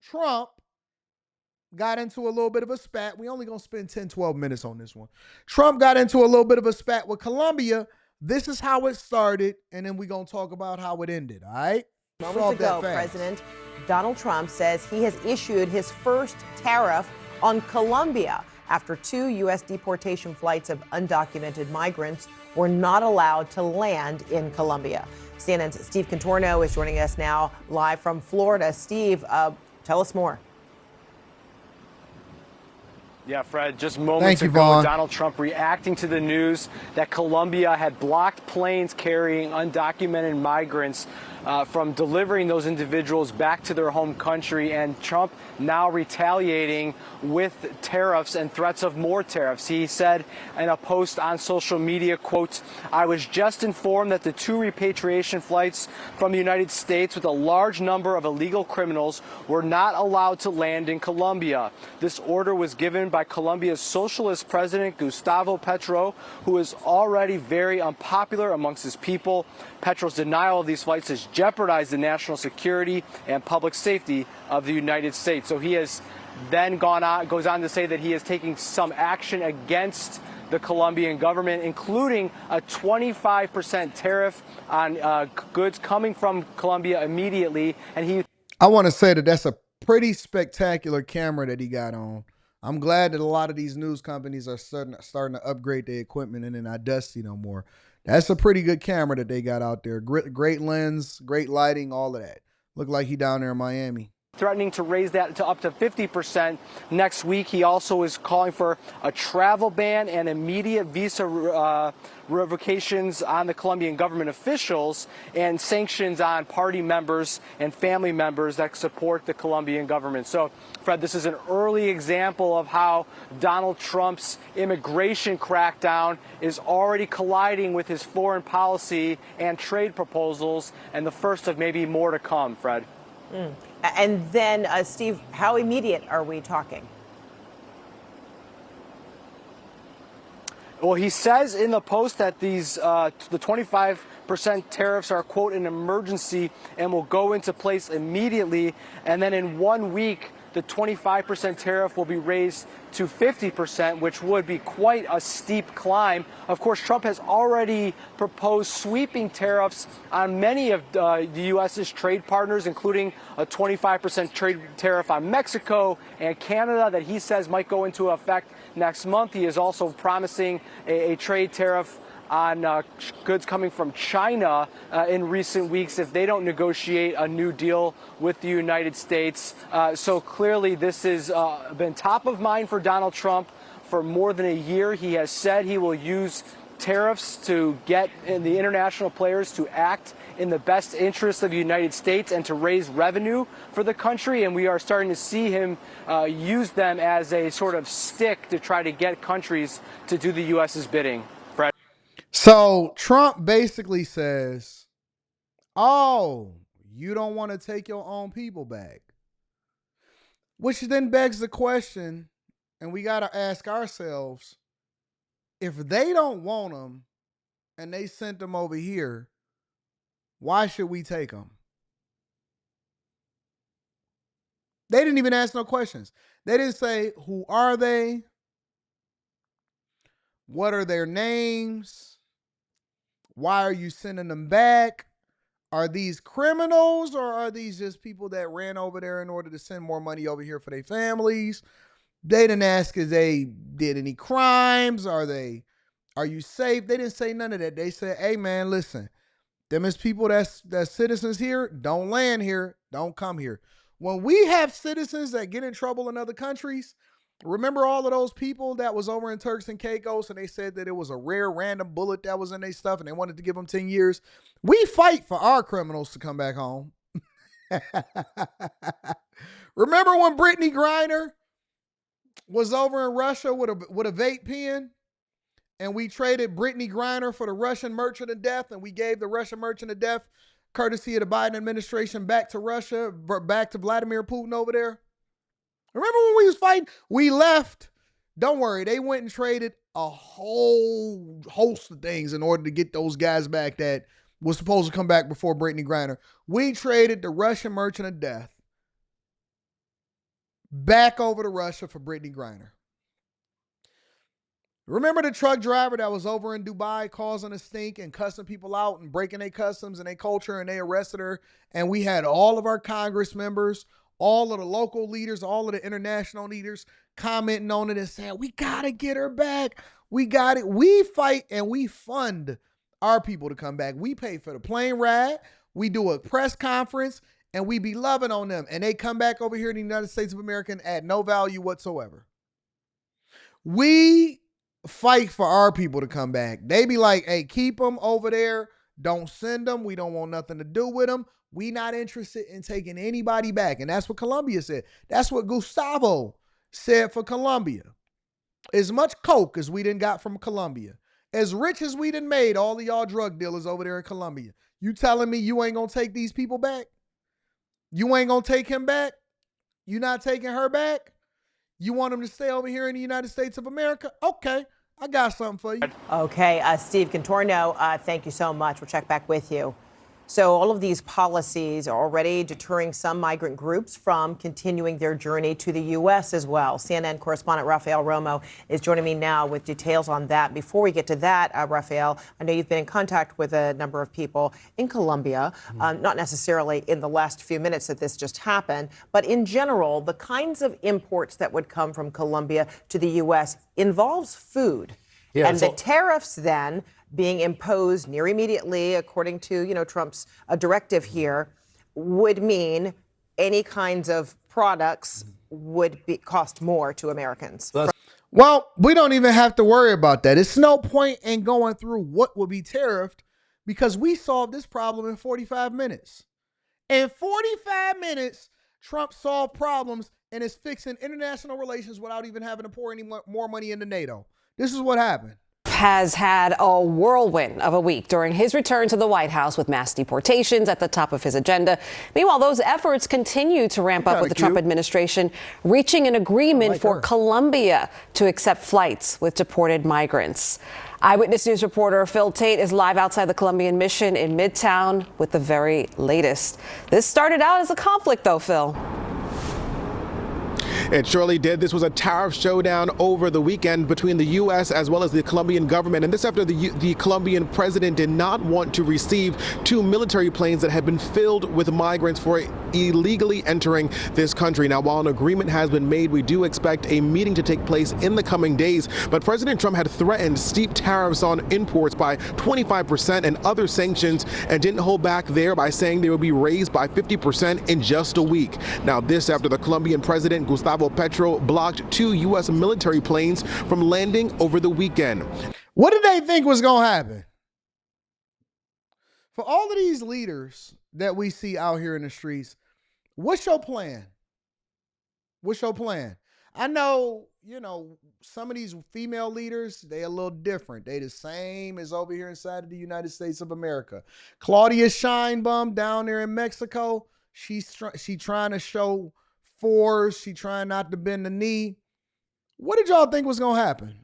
Trump got into a little bit of a spat. We only going to spend 10, 12 minutes on this one. Trump got into a little bit of a spat with Colombia. This is how it started, and then we're going to talk about how it ended, all right? Moments ago, President Donald Trump says he has issued his first tariff on Colombia after 2 U.S. deportation flights of undocumented migrants were not allowed to land in Colombia. CNN's Steve Contorno is joining us now live from Florida. Steve, tell us more. Yeah, Fred, just moments ago, Vaughn. Donald Trump reacting to the news that Colombia had blocked planes carrying undocumented migrants from delivering those individuals back to their home country, and Trump now retaliating with tariffs and threats of more tariffs. He said in a post on social media, quote, "I was just informed that the 2 repatriation flights from the United States with a large number of illegal criminals were not allowed to land in Colombia. This order was given by Colombia's socialist president, Gustavo Petro, who is already very unpopular amongst his people. Petro's denial of these flights has jeopardized the national security and public safety of the United States." So he has then goes on to say that he is taking some action against the Colombian government, including a 25% tariff on goods coming from Colombia immediately. And I want to say that that's a pretty spectacular camera that he got on. I'm glad that a lot of these news companies are starting to upgrade their equipment and they're not dusty no more. That's a pretty good camera that they got out there. Great lens, great lighting, all of that. Look like he down there in Miami. Threatening to raise that to up to 50% next week. He also is calling for a travel ban and immediate visa revocations on the Colombian government officials and sanctions on party members and family members that support the Colombian government. So, Fred, this is an early example of how Donald Trump's immigration crackdown is already colliding with his foreign policy and trade proposals, and the first of maybe more to come, Fred. And then, Steve, how immediate are we talking? Well, he says in the post that the 25% tariffs are, quote, an emergency and will go into place immediately. And then in 1 week, the 25% tariff will be raised to 50%, which would be quite a steep climb. Of course, Trump has already proposed sweeping tariffs on many of the U.S.'s trade partners, including a 25% trade tariff on Mexico and Canada that he says might go into effect next month. He is also promising a trade tariff on goods coming from China in recent weeks if they don't negotiate a new deal with the United States. So clearly this has been top of mind for Donald Trump for more than a year. He has said he will use tariffs to get the international players to act in the best interest of the United States and to raise revenue for the country. And we are starting to see him use them as a sort of stick to try to get countries to do the U.S.'s bidding. Fred? So Trump basically says, oh, you don't want to take your own people back. Which then begs the question, and we got to ask ourselves, if they don't want them and they sent them over here, why should we take them? They didn't even ask no questions. They didn't say, who are they? What are their names? Why are you sending them back? Are these criminals or are these just people that ran over there in order to send more money over here for their families? They didn't ask if they did any crimes. Are you safe? They didn't say none of that. They said, hey man, listen, them is people that's citizens here, don't land here, don't come here. When we have citizens that get in trouble in other countries, remember all of those people that was over in Turks and Caicos and they said that it was a rare random bullet that was in their stuff and they wanted to give them 10 years? We fight for our criminals to come back home. Remember when Brittany Griner was over in Russia with a vape pen and we traded Brittany Griner for the Russian merchant of death and we gave the Russian merchant of death, courtesy of the Biden administration, back to Russia, back to Vladimir Putin over there? Remember when we was fighting? We left. Don't worry. They went and traded a whole host of things in order to get those guys back that was supposed to come back before Brittany Griner. We traded the Russian merchant of death back over to Russia for Brittany Griner. Remember the truck driver that was over in Dubai causing a stink and cussing people out and breaking their customs and their culture, and they arrested her? And we had all of our Congress members, all of the local leaders, all of the international leaders commenting on it and saying, we got to get her back. We got it. We fight and we fund our people to come back. We pay for the plane ride. We do a press conference and we be loving on them. And they come back over here in the United States of America and add no value whatsoever. We fight for our people to come back. They be like, hey, keep them over there. Don't send them. We don't want nothing to do with them. We not interested in taking anybody back. And that's what Colombia said. That's what Gustavo said for Colombia. As much coke as we done got from Colombia, as rich as we done made all of y'all drug dealers over there in Colombia, you telling me you ain't gonna take these people back? You ain't gonna take him back? You not taking her back? You want him to stay over here in the United States of America? Okay, I got something for you. Okay, Steve Contorno, thank you so much. We'll check back with you. So all of these policies are already deterring some migrant groups from continuing their journey to the U.S. as well. CNN correspondent Rafael Romo is joining me now with details on that. Before we get to that, Rafael, I know you've been in contact with a number of people in Colombia, not necessarily in the last few minutes that this just happened, but in general, the kinds of imports that would come from Colombia to the U.S. involves food. Yeah, and the tariffs then being imposed near immediately, according to, Trump's directive here, would mean any kinds of products would cost more to Americans. Well, we don't even have to worry about that. It's no point in going through what will be tariffed because we solved this problem in 45 minutes. In 45 minutes, Trump solved problems and is fixing international relations without even having to pour any more money into NATO. This is what happened. Has had a whirlwind of a week during his return to the White House with mass deportations at the top of his agenda. Meanwhile, those efforts continue to ramp up with the Trump administration reaching an agreement for Colombia to accept flights with deported migrants. Eyewitness News reporter Phil Tate is live outside the Colombian mission in Midtown with the very latest. This started out as a conflict, though, Phil. It surely did. This was a tariff showdown over the weekend between the U.S. as well as the Colombian government. And this after the Colombian president did not want to receive two military planes that had been filled with migrants for illegally entering this country. Now, while an agreement has been made, we do expect a meeting to take place in the coming days. But President Trump had threatened steep tariffs on imports by 25% and other sanctions and didn't hold back there by saying they would be raised by 50% in just a week. Now, this after the Colombian president, Gustavo Petro, blocked two U.S. military planes from landing over the weekend. What did they think was going to happen? For all of these leaders that we see out here in the streets, what's your plan? What's your plan? I know, some of these female leaders, they a little different. They the same as over here inside of the United States of America. Claudia Sheinbaum down there in Mexico, she trying to show force. She trying not to bend the knee. What did y'all think was going to happen?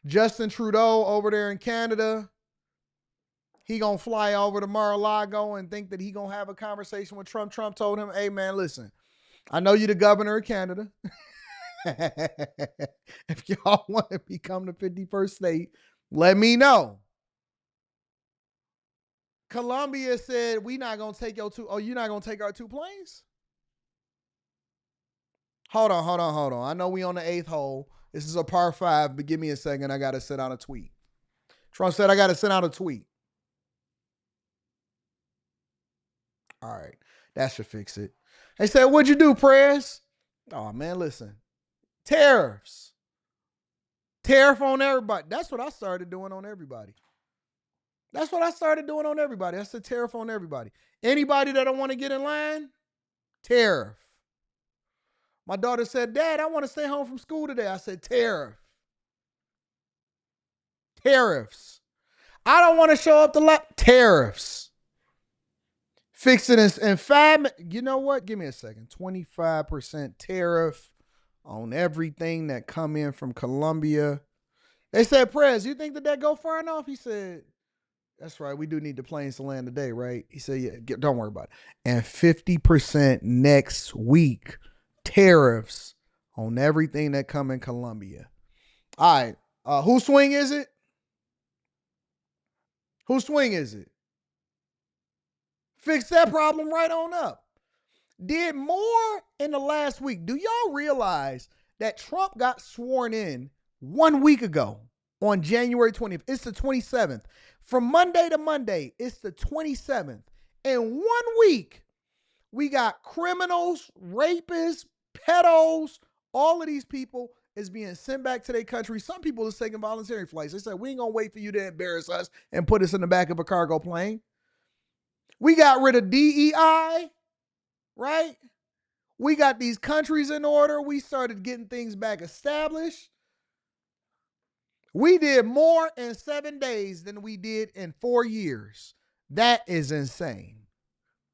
Justin Trudeau over there in Canada, he going to fly over to Mar-a-Lago and think that he going to have a conversation with Trump. Trump told him, hey, man, listen, I know you're the governor of Canada. If y'all want to become the 51st state, let me know. Colombia said, we not going to take your two. Oh, you're not going to take our two planes? Hold on. I know we on the 8th hole. This is a par 5, but give me a second. I got to send out a tweet. Trump said I got to send out a tweet. All right. That should fix it. They said, what'd you do, Prez? Oh, man, listen. Tariffs. Tariff on everybody. That's what I started doing on everybody. I said tariff on everybody. Anybody that don't want to get in line, tariff. My daughter said, Dad, I want to stay home from school today. I said, tariff. Tariffs. I don't want to show up to tariffs. Fix it in 5 minutes. You know what? Give me a second. 25% tariff on everything that come in from Colombia. They said, Prez, you think that go far enough? He said, That's right. We do need the planes to land today, right? He said, yeah, don't worry about it. And 50% next week tariffs on everything that come in Colombia. All right. Whose swing is it? Whose swing is it? Fix that problem right on up. Did more in the last week. Do y'all realize that Trump got sworn in 1 week ago on January 20th? It's the 27th. From Monday to Monday, it's the 27th. In 1 week, we got criminals, rapists, pedos, all of these people is being sent back to their country. Some people are taking voluntary flights. They said, we ain't going to wait for you to embarrass us and put us in the back of a cargo plane. We got rid of DEI, right? We got these countries in order. We started getting things back established. We did more in 7 days than we did in 4 years. That is insane.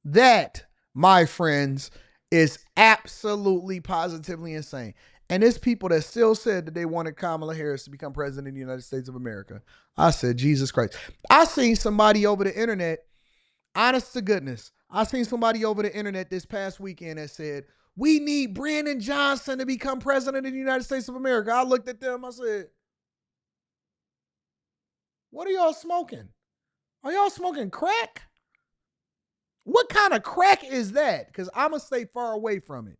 That, my friends, is absolutely positively insane. And it's people that still said that they wanted Kamala Harris to become president of the United States of America. I said, Jesus Christ. I seen somebody over the internet, honest to goodness, I seen somebody over the internet this past weekend that said, we need Brandon Johnson to become president of the United States of America. I looked at them, I said, what are y'all smoking? Are y'all smoking crack? What kind of crack is that? Because I'm going to stay far away from it.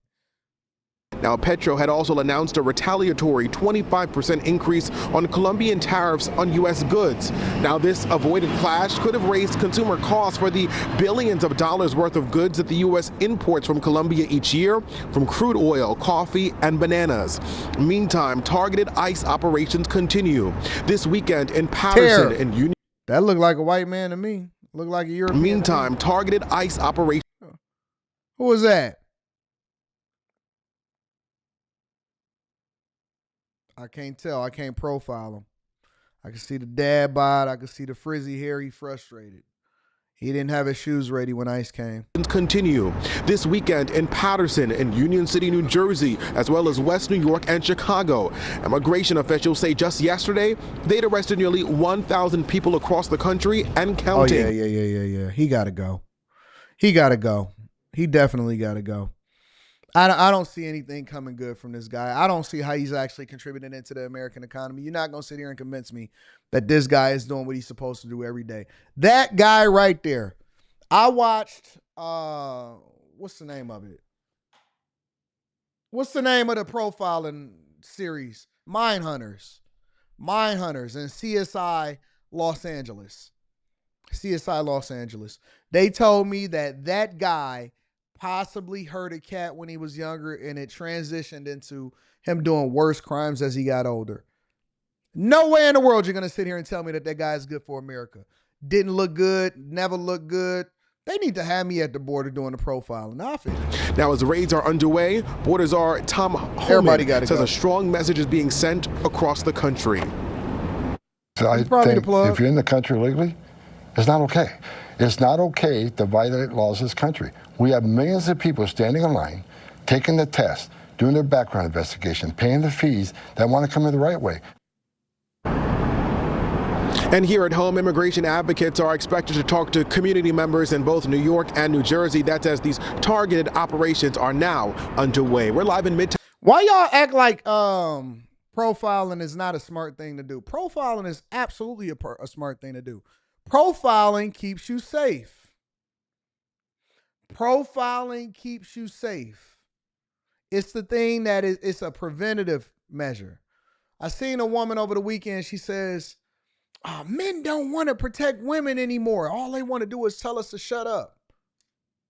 Now, Petro had also announced a retaliatory 25% increase on Colombian tariffs on U.S. goods. Now, this avoided clash could have raised consumer costs for the billions of dollars worth of goods that the U.S. imports from Colombia each year, from crude oil, coffee, and bananas. Meantime, targeted ICE operations continue. This weekend in Patterson and Union. That looked like a white man to me. Looked like a European. Meantime, targeted ICE operations. Who was that? I can't tell. I can't profile him. I can see the dad bod. I can see the frizzy hair. He frustrated. He didn't have his shoes ready when ICE came. Continue this weekend in Patterson and Union City, New Jersey, as well as West New York and Chicago. Immigration officials say just yesterday they'd arrested nearly 1,000 people across the country and counting. Oh, yeah. He got to go. He got to go. He definitely got to go. I don't see anything coming good from this guy. I don't see how he's actually contributing into the American economy. You're not going to sit here and convince me that this guy is doing what he's supposed to do every day. That guy right there. I watched, what's the name of it? What's the name of the profiling series? Mindhunters and CSI Los Angeles. CSI Los Angeles. They told me that guy possibly hurt a cat when he was younger, and it transitioned into him doing worse crimes as he got older. No way in the world you're going to sit here and tell me that guy is good for America. Didn't look good, never looked good. They need to have me at the border doing the profiling. Now, as raids are underway, Border Czar Tom Homan says a strong message is being sent across the country. So I think if you're in the country legally, it's not okay. It's not okay to violate laws of this country. We have millions of people standing in line, taking the test, doing their background investigation, paying the fees that want to come in the right way. And here at home, immigration advocates are expected to talk to community members in both New York and New Jersey. That's as these targeted operations are now underway. We're live in Midtown. Why y'all act like profiling is not a smart thing to do? Profiling is absolutely a smart thing to do. Profiling keeps you safe. Profiling keeps you safe. It's the thing that it's a preventative measure. I seen a woman over the weekend. She says, men don't want to protect women anymore. All they want to do is tell us to shut up.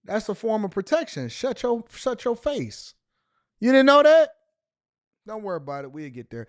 That's a form of protection. Shut your face. You didn't know that? Don't worry about it. We'll get there.